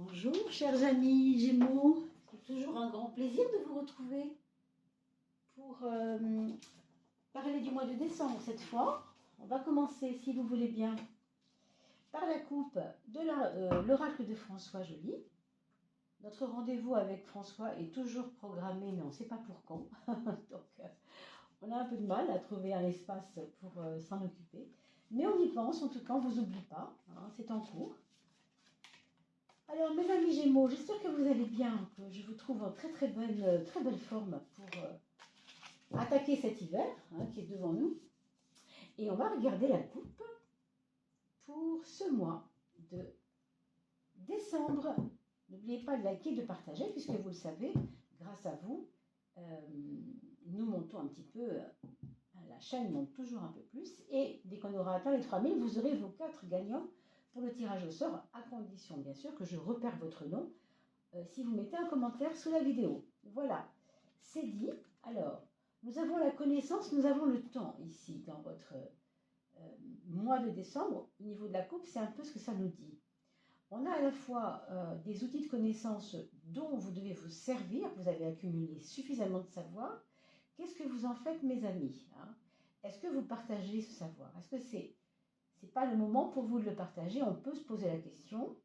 Bonjour chers amis Gémeaux, c'est toujours un grand plaisir de vous retrouver pour parler du mois de décembre cette fois. On va commencer, si vous voulez bien, par la coupe de l'oracle de François Joly. Notre rendez-vous avec François est toujours programmé, mais on ne sait pas pour quand. Donc on a un peu de mal à trouver un espace pour s'en occuper. Mais on y pense, en tout cas on ne vous oublie pas, hein, c'est en cours. Alors mes amis Gémeaux, j'espère que vous allez bien, que je vous trouve en très belle forme pour attaquer cet hiver qui est devant nous. Et on va regarder la coupe pour ce mois de décembre. N'oubliez pas de liker, de partager, puisque vous le savez, grâce à vous, nous montons un petit peu, la chaîne monte toujours un peu plus. Et dès qu'on aura atteint les 3000, vous aurez vos 4 gagnants pour le tirage au sort, à condition bien sûr que je repère votre nom si vous mettez un commentaire sous la vidéo. Voilà, c'est dit. Alors, nous avons la connaissance, nous avons le temps ici dans votre mois de décembre. Au niveau de la coupe, c'est un peu ce que ça nous dit. On a à la fois des outils de connaissance dont vous devez vous servir, vous avez accumulé suffisamment de savoir. Qu'est-ce que vous en faites, mes amis, hein? Est-ce que vous partagez ce savoir? Est-ce que c'est pas le moment pour vous de le partager? On peut se poser la question.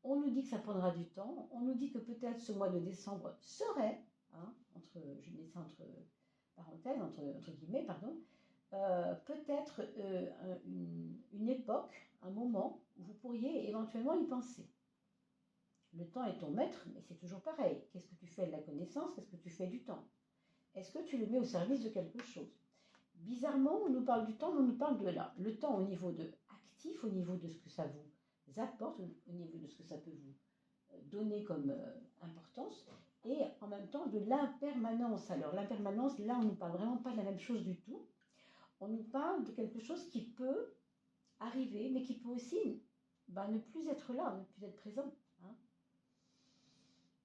On nous dit que ça prendra du temps. On nous dit que peut-être ce mois de décembre serait, je mets ça entre parenthèses, entre guillemets, pardon, peut-être une époque, un moment où vous pourriez éventuellement y penser. Le temps est ton maître, mais c'est toujours pareil. Qu'est-ce que tu fais de la connaissance? Qu'est-ce que tu fais du temps? Est-ce que tu le mets au service de quelque chose? Bizarrement, on nous parle du temps, mais on nous parle de là. Le temps au niveau de actif, au niveau de ce que ça vous apporte, au niveau de ce que ça peut vous donner comme importance, et en même temps de l'impermanence. Alors l'impermanence, là, on ne nous parle vraiment pas de la même chose du tout. On nous parle de quelque chose qui peut arriver, mais qui peut aussi ne plus être là, ne plus être présent. Hein.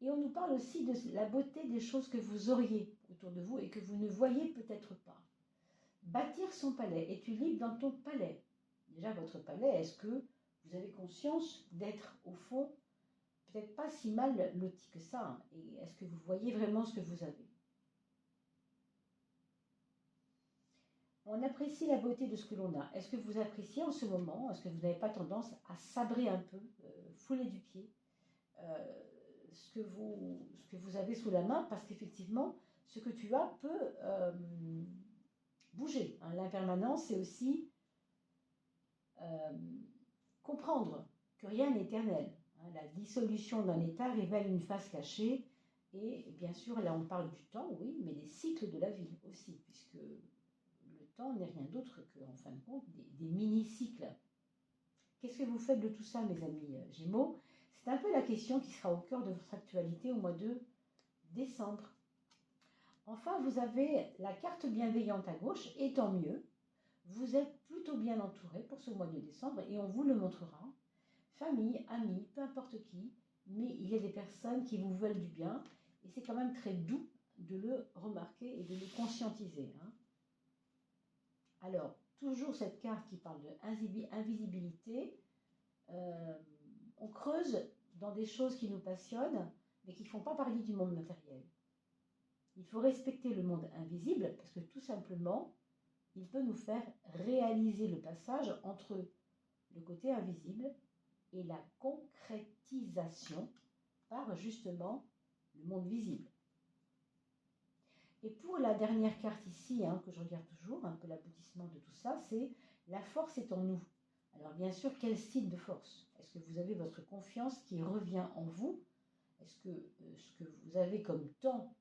Et on nous parle aussi de la beauté des choses que vous auriez autour de vous et que vous ne voyez peut-être pas. Bâtir son palais. Es-tu libre dans ton palais? Déjà, votre palais, est-ce que vous avez conscience d'être, au fond, peut-être pas si mal loti que ça, hein? Et est-ce que vous voyez vraiment ce que vous avez? On apprécie la beauté de ce que l'on a. Est-ce que vous appréciez en ce moment? Est-ce que vous n'avez pas tendance à sabrer un peu, fouler du pied ce que vous avez sous la main? Parce qu'effectivement, ce que tu as peut bouger. Hein. L'impermanence, c'est aussi comprendre que rien n'est éternel. Hein. La dissolution d'un état révèle une face cachée. Et bien sûr, là, on parle du temps, oui, mais des cycles de la vie aussi, puisque le temps n'est rien d'autre que, en fin de compte, des mini-cycles. Qu'est-ce que vous faites de tout ça, mes amis Gémeaux? C'est un peu la question qui sera au cœur de votre actualité au mois de décembre. Enfin, vous avez la carte bienveillante à gauche, et tant mieux. Vous êtes plutôt bien entouré pour ce mois de décembre et on vous le montrera. Famille, amis, peu importe qui, mais il y a des personnes qui vous veulent du bien et c'est quand même très doux de le remarquer et de le conscientiser. Hein. Alors, toujours cette carte qui parle d'invisibilité, on creuse dans des choses qui nous passionnent mais qui ne font pas partie du monde matériel. Il faut respecter le monde invisible parce que tout simplement, il peut nous faire réaliser le passage entre le côté invisible et la concrétisation par justement le monde visible. Et pour la dernière carte ici, que je regarde toujours, un peu l'aboutissement de tout ça, c'est la force est en nous. Alors bien sûr, quel style de force? Est-ce que vous avez votre confiance qui revient en vous? Est-ce que ce que vous avez comme temps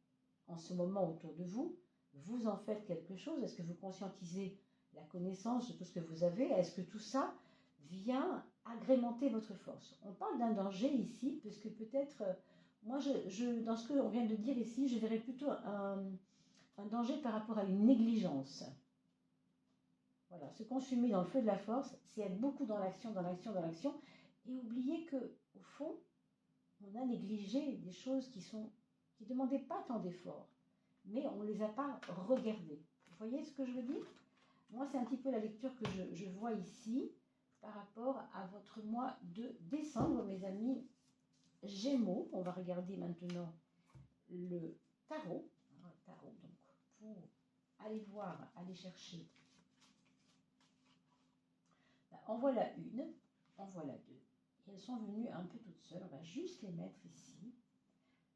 en ce moment autour de vous, vous en faites quelque chose? Est-ce que vous conscientisez la connaissance de tout ce que vous avez? Est-ce que tout ça vient agrémenter votre force? On parle d'un danger ici, puisque peut-être, moi, dans ce qu'on vient de dire ici, je verrais plutôt un danger par rapport à une négligence. Voilà, se consumer dans le feu de la force, c'est être beaucoup dans l'action, et oublier que, au fond, on a négligé des choses qui ne demandaient pas tant d'efforts, mais on ne les a pas regardées. Vous voyez ce que je veux dire? Moi, c'est un petit peu la lecture que je vois ici par rapport à votre mois de décembre, mes amis Gémeaux. On va regarder maintenant le tarot. Donc, pour aller voir, aller chercher. En voilà une, en voilà deux. Et elles sont venues un peu toutes seules. On va juste les mettre ici.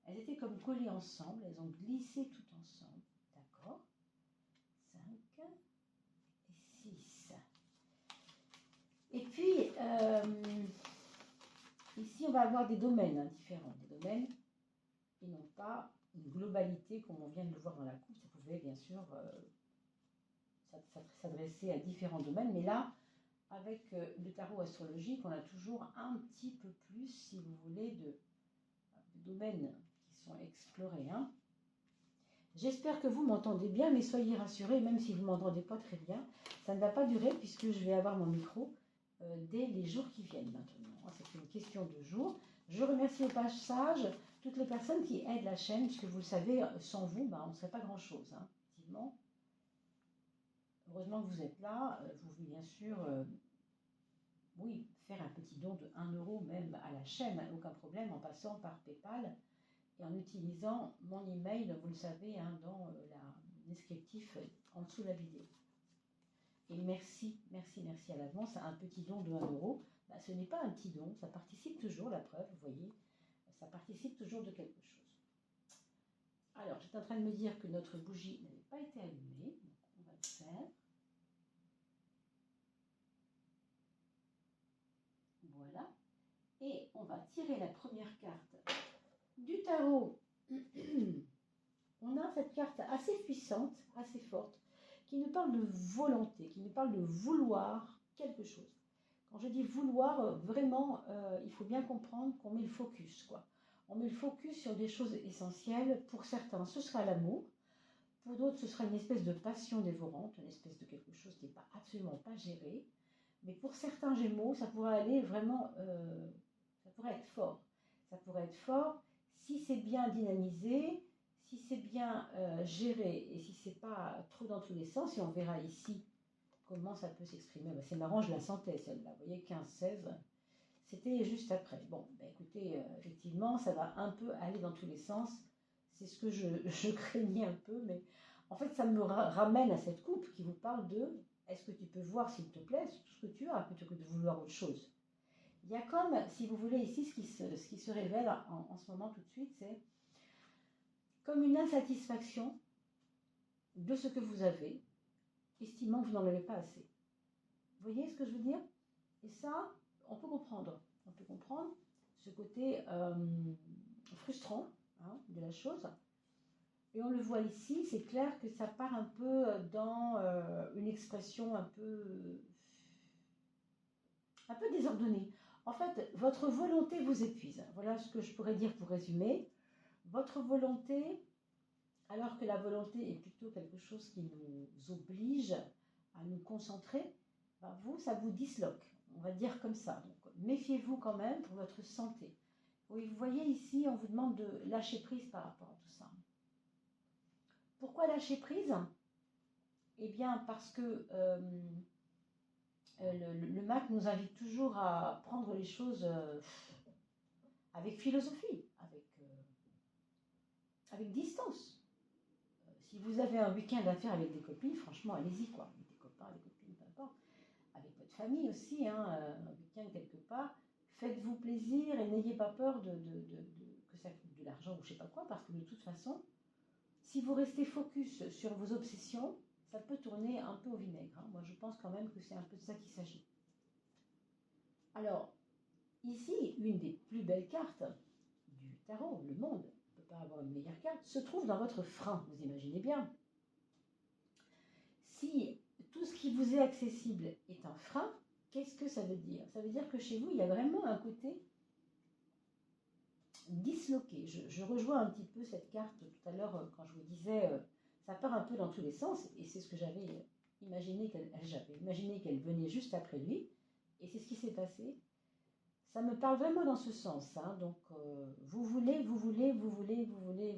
Elles étaient comme collées ensemble. Elles ont glissé toutes ensemble. D'accord. 5 et 6. Et puis, ici, on va avoir des domaines différents. Des domaines et non pas une globalité comme on vient de le voir dans la coupe. Ça pouvait bien sûr s'adresser à différents domaines. Mais là, avec le tarot astrologique, on a toujours un petit peu plus, si vous voulez, de domaines qui sont explorés. Hein. J'espère que vous m'entendez bien, mais soyez rassurés, même si vous ne m'entendez pas très bien, ça ne va pas durer puisque je vais avoir mon micro dès les jours qui viennent maintenant. C'est une question de jours. Je remercie au passage toutes les personnes qui aident la chaîne, puisque vous le savez, sans vous, on ne serait pas grand-chose, hein, effectivement. Heureusement que vous êtes là. Vous pouvez bien sûr, oui, faire un petit don de 1 euro même à la chaîne, aucun problème, en passant par PayPal et en utilisant mon email, vous le savez, hein, dans la descriptif en dessous de la vidéo. Et merci à l'avance. Un petit don de 1 euro, ce n'est pas un petit don, ça participe toujours, la preuve, vous voyez, ça participe toujours de quelque chose. Alors, j'étais en train de me dire que notre bougie n'avait pas été allumée, donc on va le faire. Voilà. Et on va tirer la première carte du tarot. On a cette carte assez puissante, assez forte, qui nous parle de volonté, qui nous parle de vouloir quelque chose. Quand je dis vouloir, vraiment, il faut bien comprendre qu'on met le focus, quoi. On met le focus sur des choses essentielles. Pour certains, ce sera l'amour. Pour d'autres, ce sera une espèce de passion dévorante, une espèce de quelque chose qui n'est pas absolument pas géré. Mais pour certains Gémeaux, ça pourrait aller vraiment, ça pourrait être fort. Ça pourrait être fort si c'est bien dynamisé, si c'est bien géré et si c'est pas trop dans tous les sens. Et on verra ici comment ça peut s'exprimer. C'est marrant, je la sentais celle-là. Vous voyez, 15-16, c'était juste après. Bon, écoutez, effectivement, ça va un peu aller dans tous les sens. C'est ce que je craignais un peu, mais en fait, ça me ramène à cette coupe qui vous parle de est-ce que tu peux voir, s'il te plaît, tout ce que tu as, plutôt que de vouloir autre chose. Il y a comme, si vous voulez, ici, ce qui se révèle en ce moment tout de suite, c'est comme une insatisfaction de ce que vous avez, estimant que vous n'en avez pas assez. Vous voyez ce que je veux dire? Et ça, on peut comprendre. On peut comprendre ce côté frustrant, hein, de la chose. Et on le voit ici, c'est clair que ça part un peu dans une expression un peu désordonnée. En fait, votre volonté vous épuise. Voilà ce que je pourrais dire pour résumer. Votre volonté, alors que la volonté est plutôt quelque chose qui nous oblige à nous concentrer, vous, ça vous disloque. On va dire comme ça. Donc, méfiez-vous quand même pour votre santé. Oui, vous voyez ici, on vous demande de lâcher prise par rapport à tout ça. Pourquoi lâcher prise? Eh bien, parce que le MAC nous invite toujours à prendre les choses avec philosophie, avec distance. Si vous avez un week-end à faire avec des copines, franchement, allez-y, quoi. Avec des copains, des copines, peu importe. Avec votre famille aussi, hein, un week-end quelque part. Faites-vous plaisir et n'ayez pas peur que ça coûte de l'argent ou je sais pas quoi, parce que de toute façon, si vous restez focus sur vos obsessions, ça peut tourner un peu au vinaigre. Hein. Moi, je pense quand même que c'est un peu de ça qu'il s'agit. Alors, ici, une des plus belles cartes du tarot, le monde, on ne peut pas avoir une meilleure carte, se trouve dans votre frein, vous imaginez bien. Si tout ce qui vous est accessible est un frein, qu'est-ce que ça veut dire? Ça veut dire que chez vous, il y a vraiment un côté disloqué. Je rejoins un petit peu cette carte tout à l'heure quand je vous disais ça part un peu dans tous les sens et c'est ce que j'avais imaginé qu'elle venait juste après lui et c'est ce qui s'est passé. Ça me parle vraiment dans ce sens. Hein. Donc vous voulez beaucoup de choses.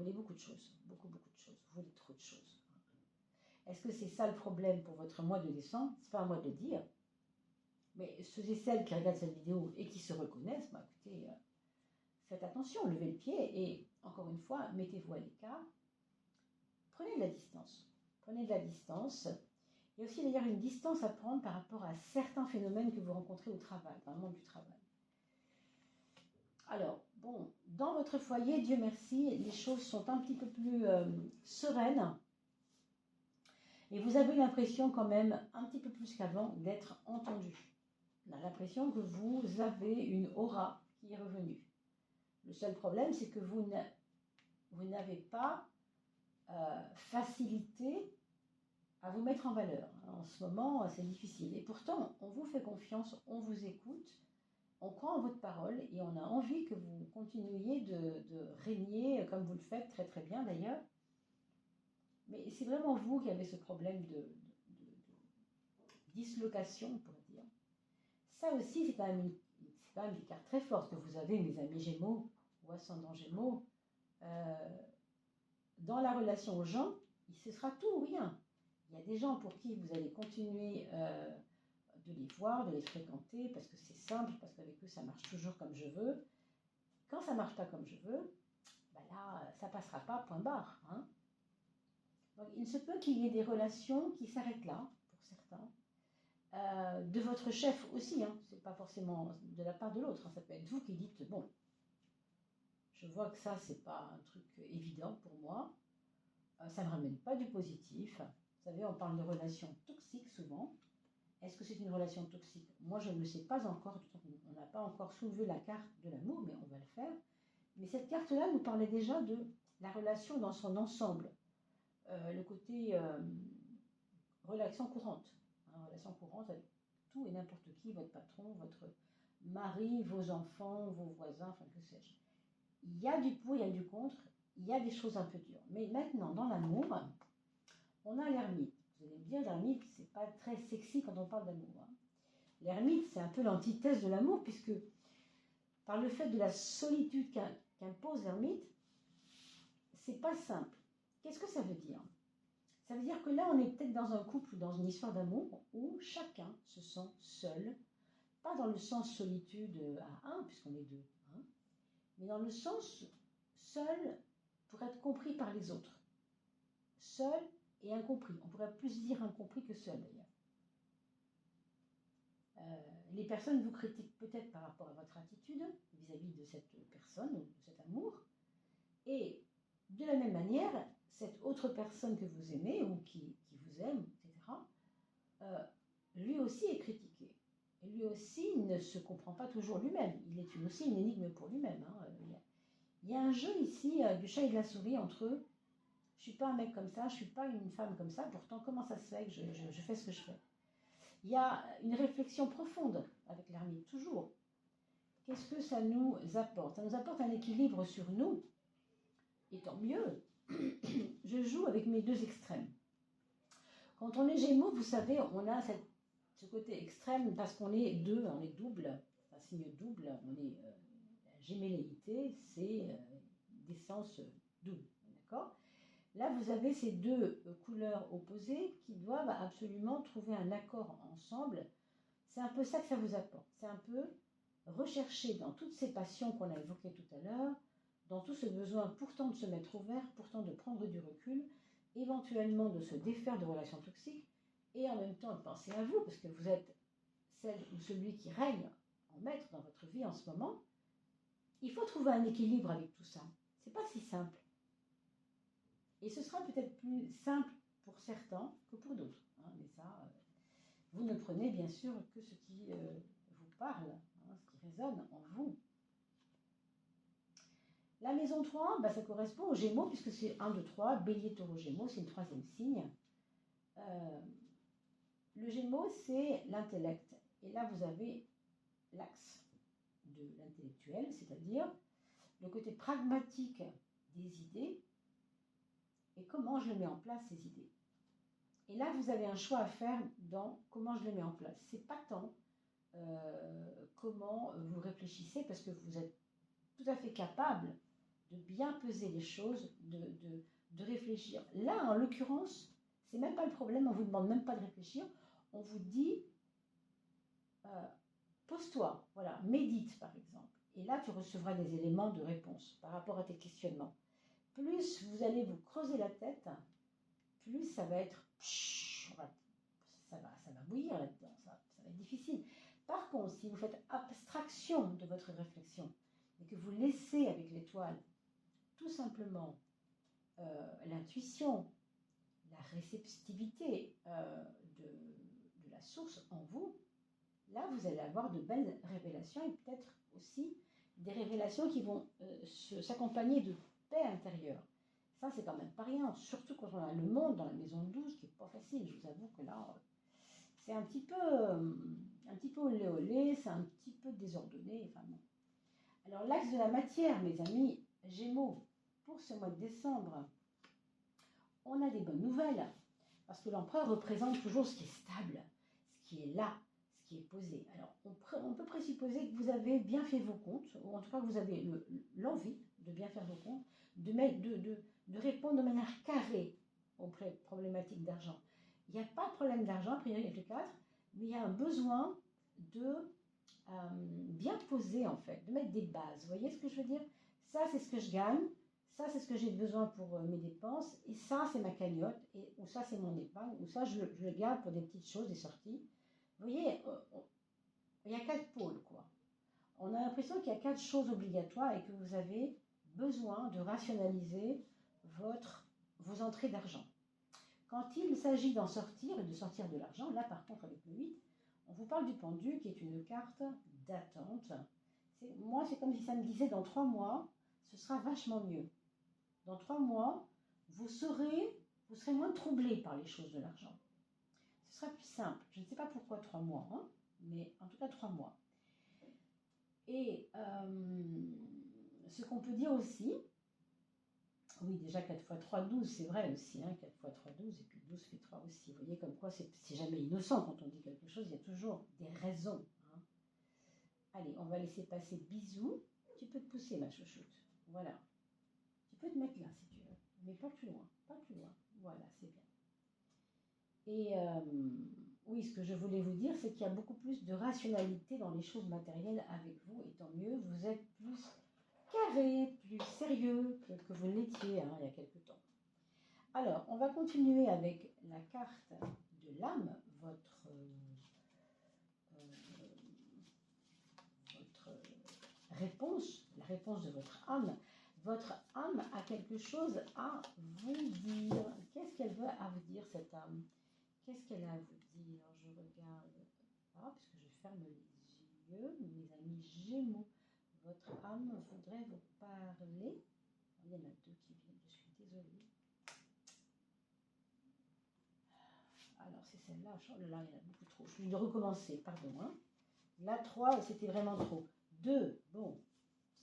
Beaucoup de choses. Vous voulez trop de choses. Est-ce que c'est ça le problème pour votre mois de décembre? C'est pas à moi de le dire. Mais ceux et celles qui regardent cette vidéo et qui se reconnaissent, écoutez, faites attention, levez le pied et, encore une fois, mettez-vous à l'écart. Prenez de la distance. Prenez de la distance. Il y a aussi d'ailleurs une distance à prendre par rapport à certains phénomènes que vous rencontrez au travail, dans le monde du travail. Alors, bon, dans votre foyer, Dieu merci, les choses sont un petit peu plus sereines. Et vous avez l'impression quand même, un petit peu plus qu'avant, d'être entendu. On a l'impression que vous avez une aura qui est revenue. Le seul problème, c'est que vous n'avez pas facilité à vous mettre en valeur. En ce moment, c'est difficile. Et pourtant, on vous fait confiance, on vous écoute, on croit en votre parole et on a envie que vous continuiez de régner comme vous le faites très très bien d'ailleurs. Mais c'est vraiment vous qui avez ce problème de dislocation, on pourrait dire. Ça aussi, c'est quand même des cartes très fortes que vous avez, mes amis Gémeaux ou ascendant Gémeaux. Dans la relation aux gens, ce sera tout ou rien. Il y a des gens pour qui vous allez continuer de les voir, de les fréquenter, parce que c'est simple, parce qu'avec eux, ça marche toujours comme je veux. Quand ça ne marche pas comme je veux, ben là, ça ne passera pas, point barre. Hein. Donc, il se peut qu'il y ait des relations qui s'arrêtent là, pour certains. De votre chef aussi, hein. Ce n'est pas forcément de la part de l'autre. Hein. Ça peut être vous qui dites, bon, je vois que ça, c'est pas un truc évident pour moi. Ça ne me ramène pas du positif. Vous savez, on parle de relations toxiques souvent. Est-ce que c'est une relation toxique? Moi, je ne le sais pas encore. On n'a pas encore soulevé la carte de l'amour, mais on va le faire. Mais cette carte-là nous parlait déjà de la relation dans son ensemble. Le côté relation courante. Hein, relation courante avec tout et n'importe qui, votre patron, votre mari, vos enfants, vos voisins, enfin que sais-je. Il y a du pour, il y a du contre, il y a des choses un peu dures. Mais maintenant, dans l'amour, on a l'ermite. Vous allez me dire, l'ermite, c'est pas très sexy quand on parle d'amour. Hein. L'ermite, c'est un peu l'antithèse de l'amour, puisque par le fait de la solitude qu'impose l'ermite, c'est pas simple. Qu'est-ce que ça veut dire? Ça veut dire que là, on est peut-être dans un couple ou dans une histoire d'amour où chacun se sent seul, pas dans le sens solitude à un, puisqu'on est deux, hein, mais dans le sens seul pour être compris par les autres. Seul et incompris. On pourrait plus dire incompris que seul d'ailleurs. Les personnes vous critiquent peut-être par rapport à votre attitude vis-à-vis de cette personne ou de cet amour. Et de la même manière, cette autre personne que vous aimez ou qui vous aime, etc., lui aussi est critiqué. Et lui aussi ne se comprend pas toujours lui-même. Il est aussi une énigme pour lui-même. Hein. Il y a un jeu ici du chat et de la souris entre eux. Je ne suis pas un mec comme ça, je ne suis pas une femme comme ça, pourtant comment ça se fait que je fais ce que je fais? Il y a une réflexion profonde avec l'ermite, toujours. Qu'est-ce que ça nous apporte? Ça nous apporte un équilibre sur nous, et tant mieux. Je joue avec mes deux extrêmes. Quand on est Gémeaux, vous savez, on a ce côté extrême parce qu'on est deux, on est double, un signe double, on est la gémelléité, c'est des sens doubles, d'accord? Là, vous avez ces deux couleurs opposées qui doivent absolument trouver un accord ensemble. C'est un peu ça que ça vous apporte. C'est un peu rechercher dans toutes ces passions qu'on a évoquées tout à l'heure, dans tout ce besoin pourtant de se mettre ouvert, pourtant de prendre du recul, éventuellement de se défaire de relations toxiques, et en même temps de penser à vous, parce que vous êtes celle ou celui qui règne en maître dans votre vie en ce moment. Il faut trouver un équilibre avec tout ça. C'est pas si simple. Et ce sera peut-être plus simple pour certains que pour d'autres. Hein, mais ça, vous ne prenez bien sûr que ce qui vous parle, hein, ce qui résonne en vous. La maison 3, bah, ça correspond aux Gémeaux, puisque c'est 1, 2, 3, Bélier, Taureau, Gémeaux, c'est le troisième signe. Le Gémeaux, c'est l'intellect. Et là, vous avez l'axe de l'intellectuel, c'est-à-dire le côté pragmatique des idées, et comment je les mets en place, ces idées. Et là, vous avez un choix à faire dans comment je les mets en place. C'est pas tant comment vous réfléchissez, parce que vous êtes tout à fait capable de bien peser les choses, de réfléchir. Là, en l'occurrence, c'est même pas le problème, on vous demande même pas de réfléchir, on vous dit pose-toi, voilà, médite par exemple. Et là, tu recevras des éléments de réponse par rapport à tes questionnements. Plus vous allez vous creuser la tête, plus ça va être... Ça va bouillir là-dedans, ça va être difficile. Par contre, si vous faites abstraction de votre réflexion et que vous laissez avec l'étoile tout simplement l'intuition, la réceptivité de la source en vous, là, vous allez avoir de belles révélations et peut-être aussi des révélations qui vont s'accompagner de paix intérieure. Ça, c'est quand même pas rien, surtout quand on a le monde dans la maison 12, qui n'est pas facile. Je vous avoue que là, c'est un petit peu olé olé, c'est un petit peu désordonné. Enfin bon. Alors, l'axe de la matière, mes amis Gémeaux, pour ce mois de décembre, on a des bonnes nouvelles, parce que l'empereur représente toujours ce qui est stable, ce qui est là, ce qui est posé. Alors, on peut présupposer que vous avez bien fait vos comptes, ou en tout cas que vous avez l'envie de bien faire vos comptes, de répondre de manière carrée aux problématiques d'argent. Il n'y a pas de problème d'argent, a priori avec le 4, mais il y a un besoin de bien poser en fait, de mettre des bases. Vous voyez ce que je veux dire? Ça, c'est ce que je gagne. Ça, c'est ce que j'ai besoin pour mes dépenses. Et ça, c'est ma cagnotte. Ou ça, c'est mon épargne. Ou ça, je le garde pour des petites choses, des sorties. Vous voyez, il y a 4 pôles, quoi. On a l'impression qu'il y a 4 choses obligatoires et que vous avez besoin de rationaliser vos entrées d'argent. Quand il s'agit d'en sortir et de sortir de l'argent, là, par contre, avec le 8, on vous parle du pendu qui est une carte d'attente. Moi, c'est comme si ça me disait dans 3 mois, ce sera vachement mieux. Dans 3 mois, vous serez moins troublé par les choses de l'argent. Ce sera plus simple. Je ne sais pas pourquoi 3 mois, hein, mais en tout cas 3 mois. Et ce qu'on peut dire aussi, oui, déjà 4 x 3, 12, c'est vrai aussi, hein, 4 x 3, 12, et puis 12 fait 3 aussi. Vous voyez comme quoi c'est jamais innocent quand on dit quelque chose, il y a toujours des raisons. Hein. Allez, on va laisser passer bisous. Tu peux te pousser, ma chouchoute. Voilà. Tu peux te mettre là si tu veux, mais pas plus loin, pas plus loin. Voilà, c'est bien. Et oui, ce que je voulais vous dire, c'est qu'il y a beaucoup plus de rationalité dans les choses matérielles avec vous, et tant mieux, vous êtes plus carré, plus sérieux que vous l'étiez hein, il y a quelque temps. Alors, on va continuer avec la carte de l'âme, votre réponse, la réponse de votre âme. Votre âme a quelque chose à vous dire. Qu'est-ce qu'elle veut à vous dire, cette âme? Qu'est-ce qu'elle a à vous dire? Je regarde. Ah, puisque je ferme les yeux, mes amis Gémeaux. Votre âme voudrait vous parler. Il y en a 2 qui viennent, je suis désolée. Alors, c'est celle-là. Oh là là, il y en a beaucoup trop. Je vais recommencer, pardon. Hein. Là, 3, c'était vraiment trop. 2, bon,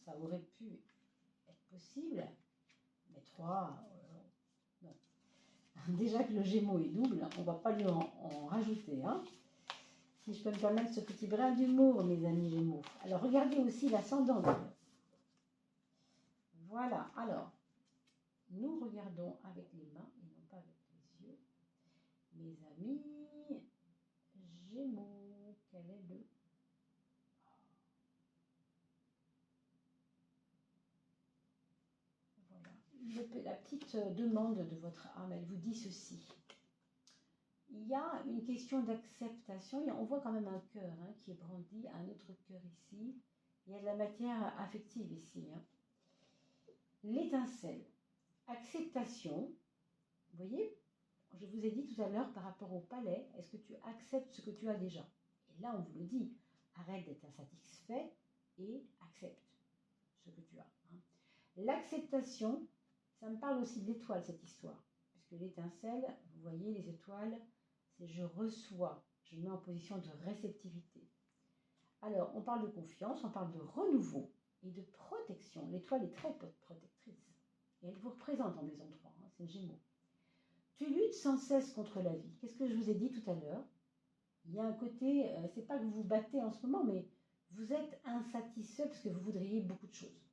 ça aurait pu être possible. Mais 3, non. Déjà que le Gémeaux est double, on ne va pas lui en rajouter. Hein. Si je peux me permettre ce petit brin d'humour, mes amis Gémeaux. Alors, regardez aussi l'ascendant. Voilà, alors, nous regardons avec les mains et non pas avec les yeux. Mes amis Gémeaux, quel est le... Voilà, la petite demande de votre âme, elle vous dit ceci. Il y a une question d'acceptation, on voit quand même un cœur hein, qui est brandi, un autre cœur ici. Il y a de la matière affective ici. Hein. L'étincelle, acceptation, vous voyez, je vous ai dit tout à l'heure par rapport au palais, est-ce que tu acceptes ce que tu as déjà? Et là, on vous le dit, arrête d'être insatisfait et accepte ce que tu as. Hein. L'acceptation, ça me parle aussi de l'étoile, cette histoire. Puisque l'étincelle, vous voyez, les étoiles, c'est je reçois, je me mets en position de réceptivité. Alors, on parle de confiance, on parle de renouveau et de protection. L'étoile est très protectrice. Et elle vous représente en maison 3, hein, c'est le Gémeaux. Tu luttes sans cesse contre la vie. Qu'est-ce que je vous ai dit tout à l'heure? Il y a un côté, c'est pas que vous vous battez en ce moment, mais vous êtes insatisfait parce que vous voudriez beaucoup de choses.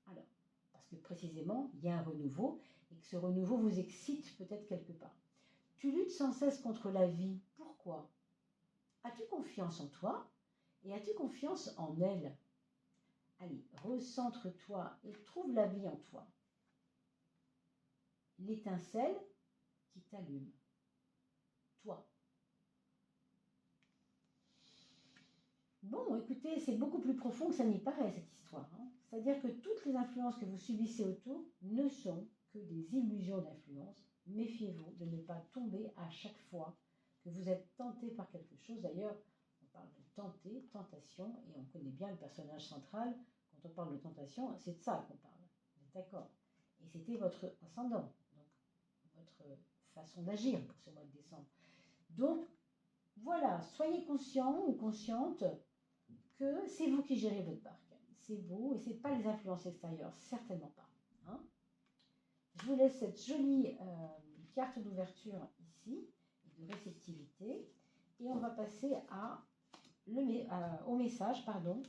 Alors, parce que précisément, il y a un renouveau et que ce renouveau vous excite peut-être quelque part. Tu luttes sans cesse contre la vie. Pourquoi? As-tu confiance en toi et as-tu confiance en elle? Allez, recentre-toi et trouve la vie en toi. L'étincelle qui t'allume. Toi. Bon, écoutez, c'est beaucoup plus profond que ça n'y paraît, cette histoire. Hein. C'est-à-dire que toutes les influences que vous subissez autour ne sont que des illusions d'influence. Méfiez-vous de ne pas tomber à chaque fois que vous êtes tenté par quelque chose. D'ailleurs, on parle de tenter, tentation, et on connaît bien le personnage central. Quand on parle de tentation, c'est de ça qu'on parle. Vous êtes d'accord? Et c'était votre ascendant, donc votre façon d'agir pour ce mois de décembre. Donc, voilà, soyez conscient ou consciente que c'est vous qui gérez votre barque. C'est vous et ce n'est pas les influences extérieures, certainement pas. Hein. Je vous laisse cette jolie carte d'ouverture ici, de réceptivité, et on va passer au message, pardon,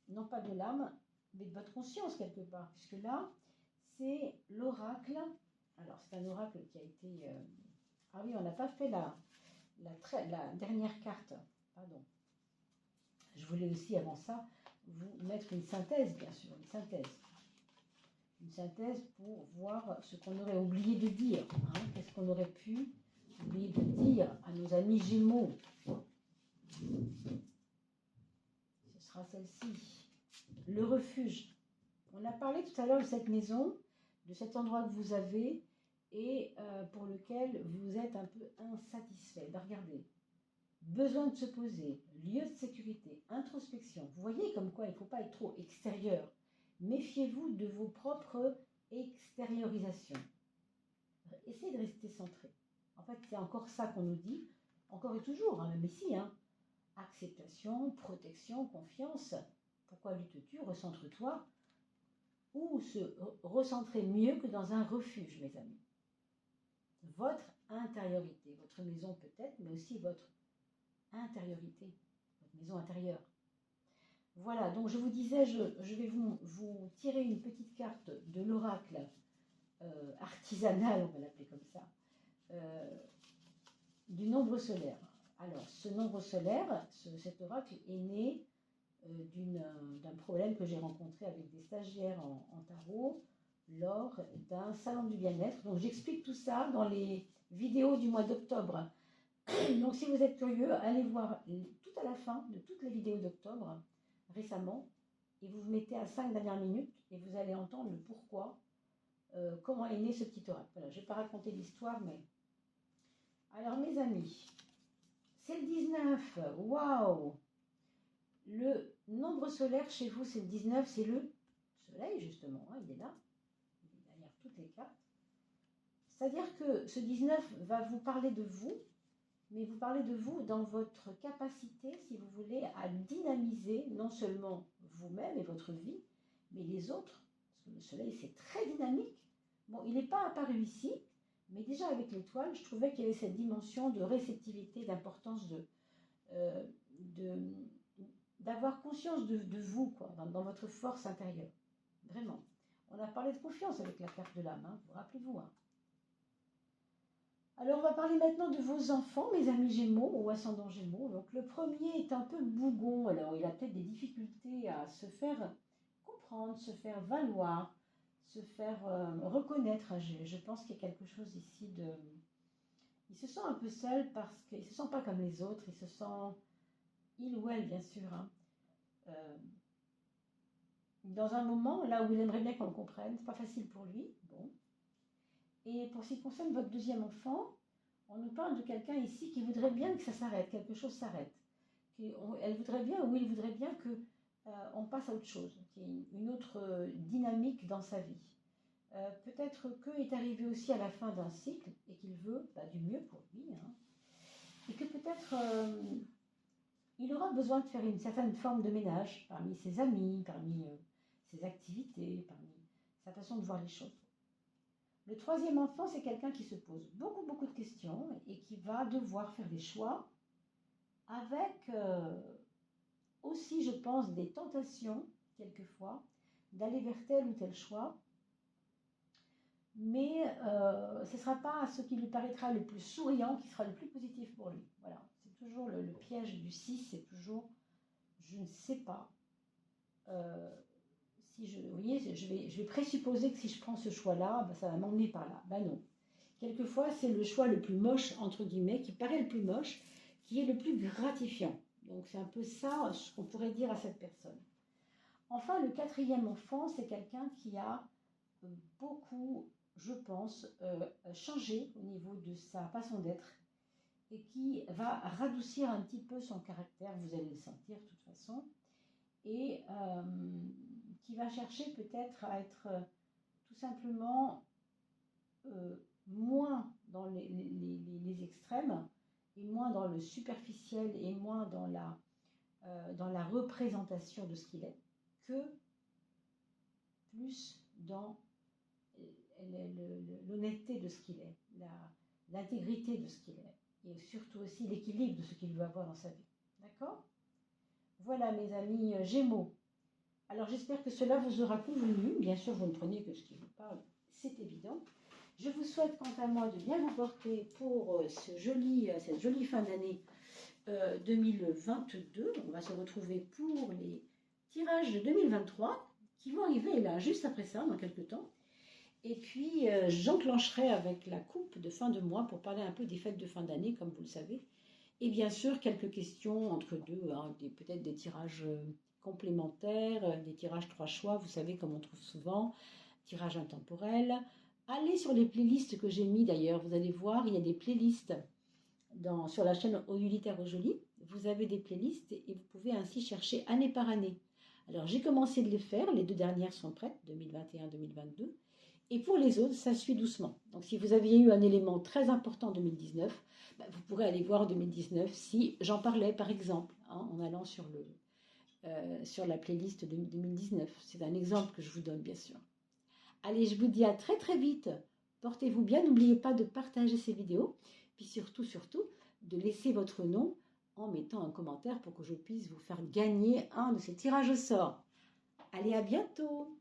non pas de l'âme, mais de votre conscience quelque part, puisque là, c'est l'oracle. Alors, c'est un oracle qui a été... Ah oui, on n'a pas fait la dernière carte, pardon. Je voulais aussi, avant ça, vous mettre une synthèse, bien sûr, une synthèse pour voir ce qu'on aurait oublié de dire. Hein, qu'est-ce qu'on aurait pu oublier de dire à nos amis Gémeaux? Ce sera celle-ci. Le refuge. On a parlé tout à l'heure de cette maison, de cet endroit que vous avez et pour lequel vous êtes un peu insatisfait. Ben, regardez. Besoin de se poser, lieu de sécurité, introspection. Vous voyez comme quoi il ne faut pas être trop extérieur. Méfiez-vous de vos propres extériorisations. Essayez de rester centré. En fait, c'est encore ça qu'on nous dit, encore et toujours, hein, même ici. Hein. Acceptation, protection, confiance. Pourquoi luttes-tu? Recentre-toi. Ou se recentrer mieux que dans un refuge, mes amis. Votre intériorité, votre maison peut-être, mais aussi votre intériorité, votre maison intérieure. Voilà, donc je vous disais, je vais vous tirer une petite carte de l'oracle artisanal, on va l'appeler comme ça, du nombre solaire. Alors, ce nombre solaire, cet oracle est né d'un problème que j'ai rencontré avec des stagiaires en tarot lors d'un salon du bien-être. Donc, j'explique tout ça dans les vidéos du mois d'octobre. Donc, si vous êtes curieux, allez voir tout à la fin de toutes les vidéos d'octobre récemment et vous vous mettez à 5 dernières minutes et vous allez entendre le pourquoi, comment est né ce petit oracle. Voilà, je ne vais pas raconter l'histoire, mais... Alors, mes amis, c'est le 19. Waouh! Le nombre solaire chez vous, c'est le 19, c'est le soleil, justement. Hein, il est là, il est derrière toutes les cartes. C'est-à-dire que ce 19 va vous parler de vous, mais vous parlez de vous dans votre capacité, si vous voulez, à dynamiser non seulement vous-même et votre vie, mais les autres. Parce que le soleil, c'est très dynamique. Bon, il n'est pas apparu ici, mais déjà avec l'étoile, je trouvais qu'il y avait cette dimension de réceptivité, d'importance d'avoir conscience de vous, quoi, dans votre force intérieure. Vraiment. On a parlé de confiance avec la carte de l'âme, hein, rappelez-vous. Hein. Alors, on va parler maintenant de vos enfants, mes amis Gémeaux ou ascendants Gémeaux. Donc, le premier est un peu bougon. Alors, il a peut-être des difficultés à se faire comprendre, se faire valoir, se faire reconnaître. Je pense qu'il y a quelque chose ici de... Il se sent un peu seul parce qu'il ne se sent pas comme les autres. Il se sent... Il ou elle, bien sûr. Hein, dans un moment là où il aimerait bien qu'on le comprenne. C'est pas facile pour lui. Bon. Et pour ce qui concerne votre deuxième enfant, on nous parle de quelqu'un ici qui voudrait bien que ça s'arrête, quelque chose s'arrête. Elle voudrait bien, ou il voudrait bien que on passe à autre chose, qu'il y ait une autre dynamique dans sa vie. Peut-être qu'il est arrivé aussi à la fin d'un cycle et qu'il veut du mieux pour lui. Hein, et que peut-être il aura besoin de faire une certaine forme de ménage parmi ses amis, parmi ses activités, parmi sa façon de voir les choses. Le troisième enfant, c'est quelqu'un qui se pose beaucoup de questions et qui va devoir faire des choix avec aussi, je pense, des tentations, quelquefois, d'aller vers tel ou tel choix. Mais ce ne sera pas ce qui lui paraîtra le plus souriant qui sera le plus positif pour lui. Voilà, c'est toujours le piège du 6, c'est toujours « je ne sais pas ». si je, vous voyez, je vais présupposer que si je prends ce choix-là, ben, ça va m'emmener par là. Ben non. Quelquefois, c'est le choix le plus moche, entre guillemets, qui paraît le plus moche, qui est le plus gratifiant. Donc c'est un peu ça ce qu'on pourrait dire à cette personne. Enfin, le quatrième enfant, c'est quelqu'un qui a beaucoup, je pense, changé au niveau de sa façon d'être et qui va radoucir un petit peu son caractère, vous allez le sentir de toute façon, et qui va chercher peut-être à être tout simplement moins dans les extrêmes et moins dans le superficiel et moins dans la représentation de ce qu'il est, que plus dans l'honnêteté de ce qu'il est, l'intégrité de ce qu'il est, et surtout aussi l'équilibre de ce qu'il veut avoir dans sa vie. D'accord? Voilà mes amis Gémeaux. Alors j'espère que cela vous aura convenu. Bien sûr, vous ne prenez que ce qui vous parle, c'est évident. Je vous souhaite quant à moi de bien vous porter pour cette jolie fin d'année 2022. On va se retrouver pour les tirages de 2023 qui vont arriver là, juste après ça, dans quelques temps. Et puis, j'enclencherai avec la coupe de fin de mois pour parler un peu des fêtes de fin d'année, comme vous le savez. Et bien sûr, quelques questions entre deux, hein, peut-être des tirages complémentaires, des tirages 3 choix, vous savez, comme on trouve souvent, tirage intemporel. Allez sur les playlists que j'ai mis d'ailleurs, vous allez voir, il y a des playlists sur la chaîne Oyulitaire au Joli. Vous avez des playlists et vous pouvez ainsi chercher année par année. Alors, j'ai commencé de les faire, les 2 dernières sont prêtes, 2021-2022. Et pour les autres, ça suit doucement. Donc, si vous aviez eu un élément très important en 2019, vous pourrez aller voir en 2019 si j'en parlais, par exemple, hein, en allant sur la playlist de 2019. C'est un exemple que je vous donne, bien sûr. Allez, je vous dis à très très vite. Portez-vous bien. N'oubliez pas de partager ces vidéos. Puis surtout, de laisser votre nom en mettant un commentaire pour que je puisse vous faire gagner un de ces tirages au sort. Allez, à bientôt!